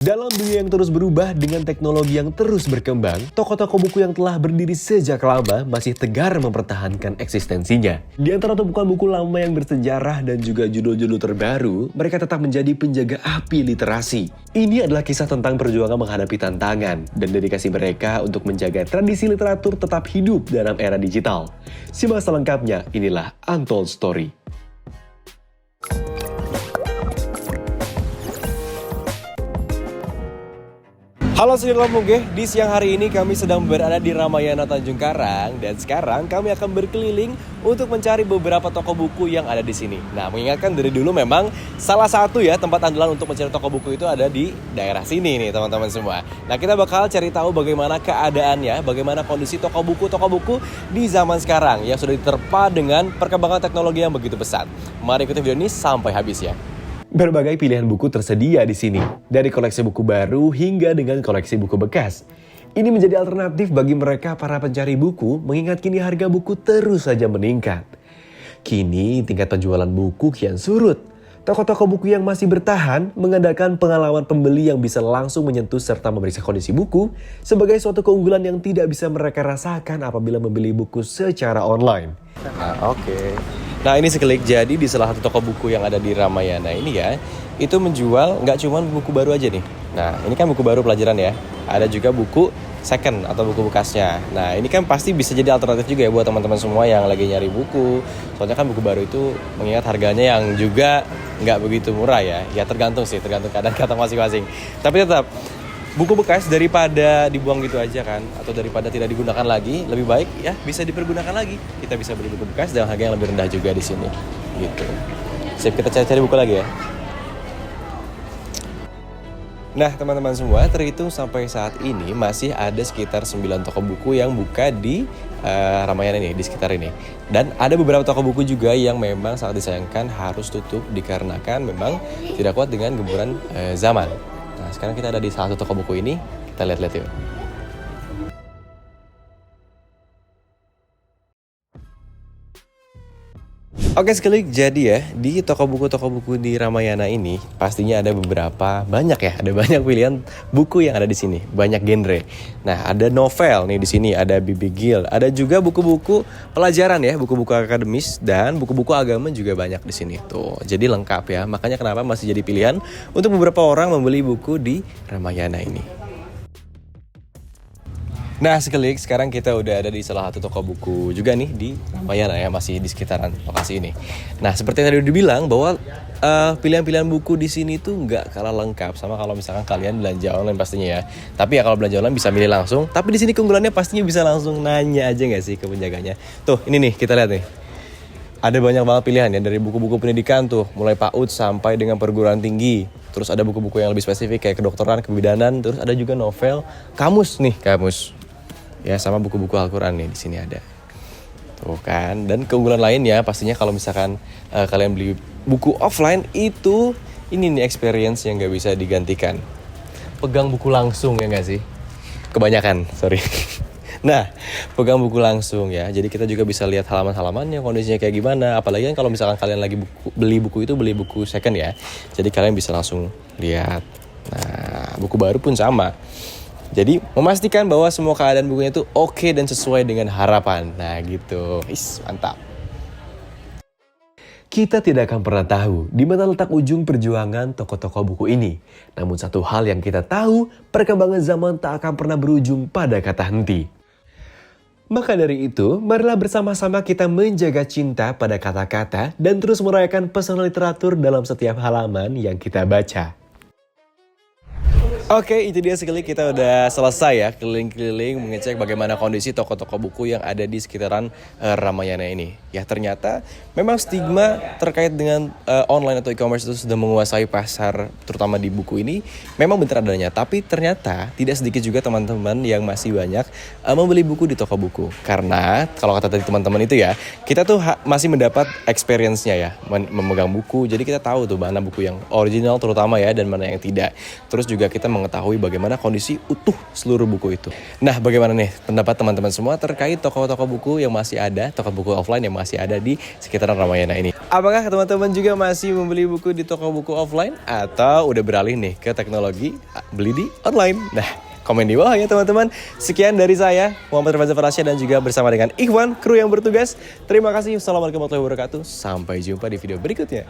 Dalam dunia yang terus berubah dengan teknologi yang terus berkembang, toko-toko buku yang telah berdiri sejak lama masih tegar mempertahankan eksistensinya. Di antara tumpukan buku lama yang bersejarah dan juga judul-judul terbaru, mereka tetap menjadi penjaga api literasi. Ini adalah kisah tentang perjuangan menghadapi tantangan dan dedikasi mereka untuk menjaga tradisi literatur tetap hidup dalam era digital. Simak selengkapnya, inilah Untold Story. Halo Saudara Mungge, di siang hari ini kami sedang berada di Ramayana Tanjung Karang dan sekarang kami akan berkeliling untuk mencari beberapa toko buku yang ada di sini. Nah, mengingatkan dari dulu memang salah satu ya tempat andalan untuk mencari toko buku itu ada di daerah sini nih teman-teman semua. Nah, kita bakal cari tahu bagaimana keadaannya, bagaimana kondisi toko buku di zaman sekarang yang sudah diterpa dengan perkembangan teknologi yang begitu pesat. Mari ikuti video ini sampai habis ya. Berbagai pilihan buku tersedia di sini, dari koleksi buku baru hingga dengan koleksi buku bekas. Ini menjadi alternatif bagi mereka para pencari buku, mengingat kini harga buku terus saja meningkat. Kini tingkat penjualan buku kian surut. Toko-toko buku yang masih bertahan mengandalkan pengalaman pembeli yang bisa langsung menyentuh serta memeriksa kondisi buku sebagai suatu keunggulan yang tidak bisa mereka rasakan apabila membeli buku secara online. Nah, ini sekelik, jadi di salah satu toko buku yang ada di Ramayana ini ya, itu menjual nggak cuma buku baru aja nih. Nah, ini kan buku baru pelajaran ya. Ada juga buku second atau buku bekasnya. Nah, ini kan pasti bisa jadi alternatif juga ya buat teman-teman semua yang lagi nyari buku. Soalnya kan buku baru itu mengingat harganya yang juga nggak begitu murah ya. Ya tergantung keadaan kata masing-masing. Tapi tetap, buku bekas daripada dibuang gitu aja kan, atau daripada tidak digunakan lagi, lebih baik ya bisa dipergunakan lagi. Kita bisa beli buku bekas dengan harga yang lebih rendah juga di sini. Gitu. Sip, kita cari-cari buku lagi ya. Nah, teman-teman semua, terhitung sampai saat ini masih ada sekitar 9 toko buku yang buka di Ramayana ini, di sekitar ini. Dan ada beberapa toko buku juga yang memang sangat disayangkan harus tutup dikarenakan memang tidak kuat dengan gemburan zaman. Nah, sekarang kita ada di salah satu toko buku ini, kita lihat-lihat yuk. Oke sekali, jadi ya di toko buku di Ramayana ini pastinya ada banyak pilihan buku yang ada di sini, banyak genre. Nah, ada novel nih di sini, ada Bibi Gil, ada juga buku-buku pelajaran ya, buku-buku akademis dan buku-buku agama juga banyak di sini tuh. Jadi lengkap ya, makanya kenapa masih jadi pilihan untuk beberapa orang membeli buku di Ramayana ini. Nah, sekarang kita udah ada di salah satu toko buku juga nih di Ramayana ya, masih di sekitaran lokasi ini. Nah, seperti yang tadi udah bilang bahwa pilihan-pilihan buku di sini tuh nggak kalah lengkap sama kalau misalkan kalian belanja online pastinya ya. Tapi ya kalau belanja online bisa milih langsung. Tapi di sini keunggulannya pastinya bisa langsung nanya aja nggak sih ke penjaganya. Tuh, ini nih kita lihat nih. Ada banyak banget pilihan ya, dari buku-buku pendidikan tuh, mulai PAUD sampai dengan perguruan tinggi. Terus ada buku-buku yang lebih spesifik kayak kedokteran, kebidanan. Terus ada juga novel, kamus. Ya, sama buku-buku Al-Quran nih di sini ada. Tuh kan, dan keunggulan lainnya pastinya kalau misalkan kalian beli buku offline itu ini nih experience yang nggak bisa digantikan. Pegang buku langsung ya nggak sih? Kebanyakan, sorry. Nah, pegang buku langsung ya. Jadi kita juga bisa lihat halaman-halamannya, kondisinya kayak gimana. Apalagi kan kalau misalkan kalian lagi beli buku second ya. Jadi kalian bisa langsung lihat. Nah, buku baru pun sama. Jadi memastikan bahwa semua keadaan bukunya itu oke dan sesuai dengan harapan. Nah gitu, mantap. Kita tidak akan pernah tahu di mana letak ujung perjuangan toko-toko buku ini. Namun satu hal yang kita tahu, perkembangan zaman tak akan pernah berujung pada kata henti. Maka dari itu, marilah bersama-sama kita menjaga cinta pada kata-kata dan terus merayakan pesona literatur dalam setiap halaman yang kita baca. Oke, itu dia sekali, kita udah selesai ya keliling-keliling mengecek bagaimana kondisi toko-toko buku yang ada di sekitaran Ramayana ini. Ya ternyata memang stigma terkait dengan online atau e-commerce itu sudah menguasai pasar terutama di buku ini memang benar adanya. Tapi ternyata tidak sedikit juga teman-teman yang masih banyak membeli buku di toko buku. Karena kalau kata tadi teman-teman itu ya, kita tuh masih mendapat experience-nya ya memegang buku. Jadi kita tahu tuh mana buku yang original terutama ya dan mana yang tidak. Terus juga kita kita mengetahui bagaimana kondisi utuh seluruh buku itu. Nah, bagaimana nih pendapat teman-teman semua terkait toko-toko buku yang masih ada, toko buku offline yang masih ada di sekitaran Ramayana ini? Apakah teman-teman juga masih membeli buku di toko buku offline atau udah beralih nih ke teknologi beli di online? Nah, komen di bawah ya teman-teman. Sekian dari saya, Muhammad Reza Farasya, dan juga bersama dengan Ikhwan, kru yang bertugas. Terima kasih. Assalamualaikum warahmatullahi wabarakatuh. Sampai jumpa di video berikutnya.